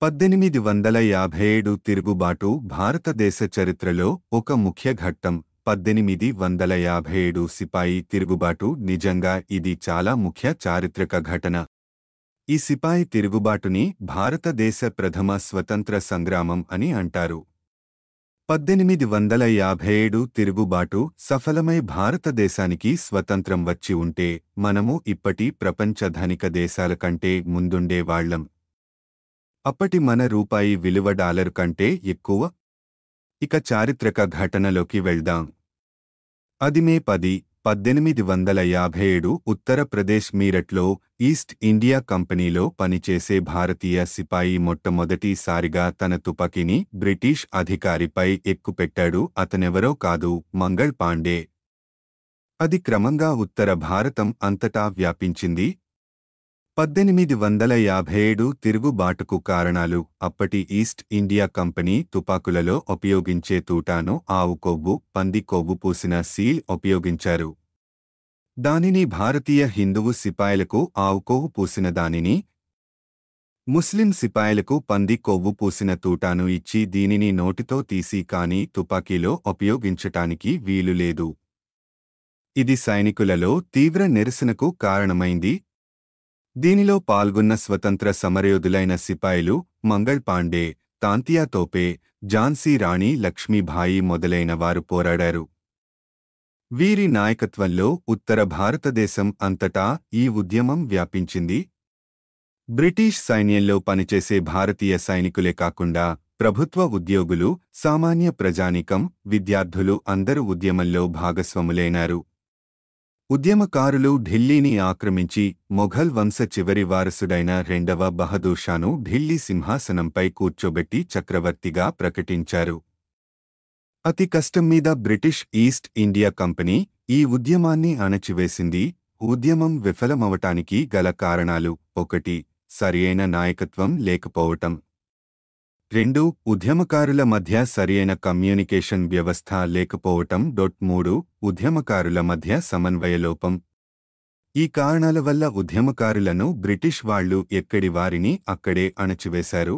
1857 తిరుగుబాటు భారతదేశ చరిత్రలో ఒక ముఖ్య ఘట్టం. 1857 సిపాయి తిరుగుబాటు నిజంగా ఇది చాలా ముఖ్య చారిత్రక ఘటన. ఈ సిపాయి తిరుగుబాటుని భారతదేశ ప్రథమ స్వతంత్ర సంగ్రామం అని అంటారు. 1857 తిరుగుబాటు సఫలమై భారతదేశానికి స్వతంత్రం వచ్చి ఉంటే మనము ఇప్పటి ప్రపంచ ధనిక దేశాల కంటే ముందుండేవాళ్లం. అప్పటి మన రూపాయి విలువ డాలరు కంటే ఎక్కువ. ఇక చారిత్రక ఘటనలోకి వెళ్దాం. అది మే 10, 1857 ఉత్తరప్రదేశ్ మీరట్లో ఈస్ట్ ఇండియా కంపెనీలో పనిచేసే భారతీయ సిపాయి మొట్టమొదటిసారిగా తన తుపాకీని బ్రిటిష్ అధికారిపై ఎక్కుపెట్టాడు. అతనెవరో కాదు, మంగళ్ పాండే. అది క్రమంగా ఉత్తర భారతం అంతటా వ్యాపించింది. 1857 తిరుగుబాటుకు కారణాలు: అప్పటి ఈస్ట్ ఇండియా కంపెనీ తుపాకులలో ఉపయోగించే తూటాను ఆవు కొవ్వు, పంది కొవ్వు పూసిన సీల్ ఉపయోగించారు. దానిని భారతీయ హిందువు సిపాయిలకు ఆవు కొవ్వు పూసిన దానిని, ముస్లిం సిపాయిలకు పంది కొవ్వు పూసిన తూటాను ఇచ్చి దీనిని నోటితో తీసి కానీ తుపాకీలో ఉపయోగించటానికి వీలులేదు. ఇది సైనికులలో తీవ్ర నిరసనకు కారణమైంది. దీనిలో పాల్గొన్న స్వతంత్ర సమరయోధులైన సిపాయిలు మంగళ్ పాండే, తాంతియా తోపే, ఝాన్సీ రాణి లక్ష్మీబాయి మొదలైన వారు పోరాడారు. వీరి నాయకత్వంలో ఉత్తర భారతదేశం అంతటా ఈ ఉద్యమం వ్యాపించింది. బ్రిటిష్ సైన్యంలో పనిచేసే భారతీయ సైనికులే కాకుండా ప్రభుత్వ ఉద్యోగులు, సామాన్య ప్రజానీకం, విద్యార్థులు అందరూ ఉద్యమంలో భాగస్వాములైనారు. ఉద్యమకారులు ఢిల్లీని ఆక్రమించి మొఘల్ వంశ చివరి వారసుడైన రెండవ బహదూర్ షాను ఢిల్లీ సింహాసనంపై కూర్చోబెట్టి చక్రవర్తిగా ప్రకటించారు. అతి కష్టం మీద బ్రిటిష్ ఈస్ట్ ఇండియా కంపెనీ ఈ ఉద్యమాన్ని అణచివేసింది. ఉద్యమం విఫలమవటానికి గల కారణాలు: 1. సరియైన నాయకత్వం లేకపోవటం. 2. ఉద్యమకారుల మధ్య సరియైన కమ్యూనికేషన్ వ్యవస్థ లేకపోవటం. 3. ఉద్యమకారుల మధ్య సమన్వయలోపం. ఈ కారణాల వల్ల ఉద్యమకారులను బ్రిటిష్ వాళ్లు ఎక్కడి వారిని అక్కడే అణచివేశారు.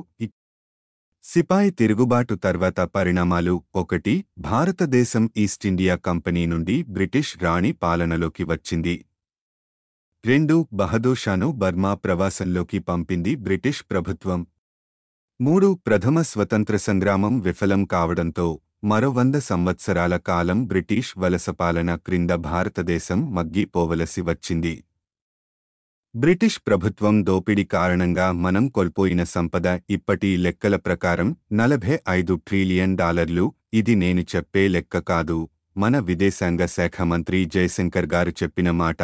సిపాయి తిరుగుబాటు తర్వాత పరిణామాలు: 1. భారతదేశం ఈస్ట్ ఇండియా కంపెనీ నుండి బ్రిటిష్ రాణి పాలనలోకి వచ్చింది. 2. బహదూర్ షాను బర్మా ప్రవాసంలోకి పంపింది బ్రిటిష్ ప్రభుత్వం. 3. ప్రథమ స్వతంత్ర సంగ్రామం విఫలం కావడంతో మరో 100 సంవత్సరాల కాలం బ్రిటిష్ వలసపాలన క్రింద భారతదేశం మగ్గిపోవలసి వచ్చింది. బ్రిటిష్ ప్రభుత్వం దోపిడీ కారణంగా మనం కోల్పోయిన సంపద ఇప్పటి లెక్కల ప్రకారం $45 ట్రిలియన్. ఇది నేను చెప్పే లెక్క కాదు, మన విదేశాంగ శాఖ మంత్రి జయశంకర్ గారు చెప్పిన మాట.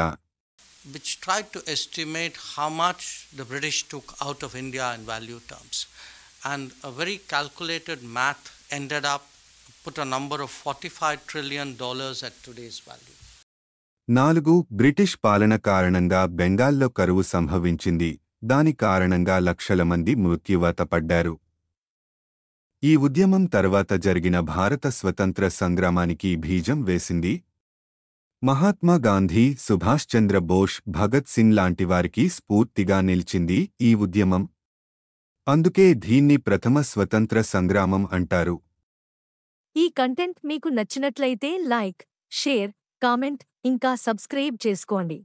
Which tried to estimate how much the British took out of India in value terms. And a very calculated math ended up put a number of $45 trillion at today's value. 4. British పాలన కారణంగా బెంగాల్లో కరువు సంభవించింది. దాని కారణంగా లక్షల మంది మృత్యువాత పడ్డారు. ఈ ఉద్యమం తర్వాత జరిగిన భారత స్వతంత్ర సంగ్రామానికి బీజం వేసింది. మహాత్మా గాంధీ, సుభాష్ చంద్ర బోస్, భగత్ సింగ్ లాంటివారికి స్ఫూర్తిగా నిలిచింది ఈ ఉద్యమం. అందుకే దీన్ని ప్రథమ స్వతంత్ర సంగ్రామం అంటారు. ఈ కంటెంట్ మీకు నచ్చినట్లయితే లైక్, షేర్, కామెంట్ ఇంకా సబ్స్క్రైబ్ చేసుకోండి.